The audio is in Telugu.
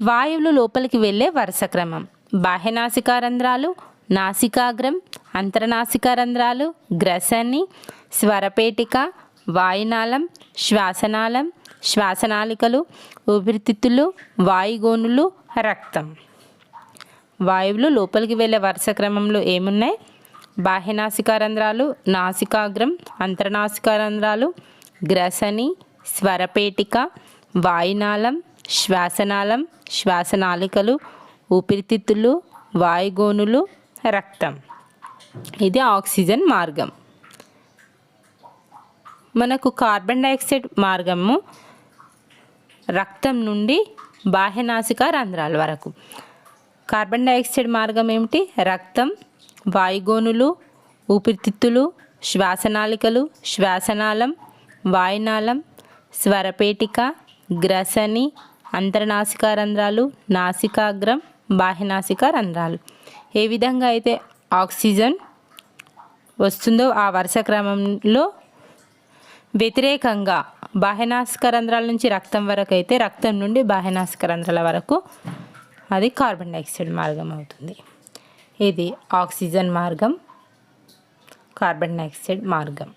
వాయువులు లోపలికి వెళ్ళే వరుస క్రమం: బాహ్యనాసికా రంధ్రాలు, నాసికాగ్రం, అంతర్నాసికా రంధ్రాలు, గ్రసని, స్వరపేటిక, వాయునాళం, శ్వాసనాళం, శ్వాసనాళికలు, ఊపిరితిత్తులు, వాయుగోనులు, రక్తం. వాయువులు లోపలికి వెళ్ళే వరుస క్రమంలో ఏమున్నాయి? బాహ్యనాసికా రంధ్రాలు, నాసికాగ్రం, అంతర్నాసికా రంధ్రాలు, గ్రసని, స్వరపేటిక, వాయునాళం, శ్వాసనాళం, శ్వాసనాళికలు, ఊపిరితిత్తులు, వాయుగోనులు, రక్తం. ఇది ఆక్సిజన్ మార్గం. మనకు కార్బన్ డైఆక్సైడ్ మార్గము రక్తం నుండి బాహ్యనాసికా రంధ్రాల వరకు. కార్బన్ డైఆక్సైడ్ మార్గం ఏమిటి? రక్తం, వాయుగోనులు, ఊపిరితిత్తులు, శ్వాసనాళికలు, శ్వాసనాళం, వాయునాళం, స్వరపేటిక, గ్రసని, అంతర్నాసికా రంధ్రాలు, నాసికాగ్రం, బాహ్యనాసికా రంధ్రాలు. ఏ విధంగా అయితే ఆక్సిజన్ వస్తుందో ఆ వరుస క్రమంలో వ్యతిరేకంగా బాహ్యనాసికా రంధ్రాల నుంచి రక్తం వరకు అయితే రక్తం నుండి బాహ్యనాసికా రంధ్రాల వరకు అది కార్బన్ డైఆక్సైడ్ మార్గం అవుతుంది. ఇది ఆక్సిజన్ మార్గం, కార్బన్ డైఆక్సైడ్ మార్గం.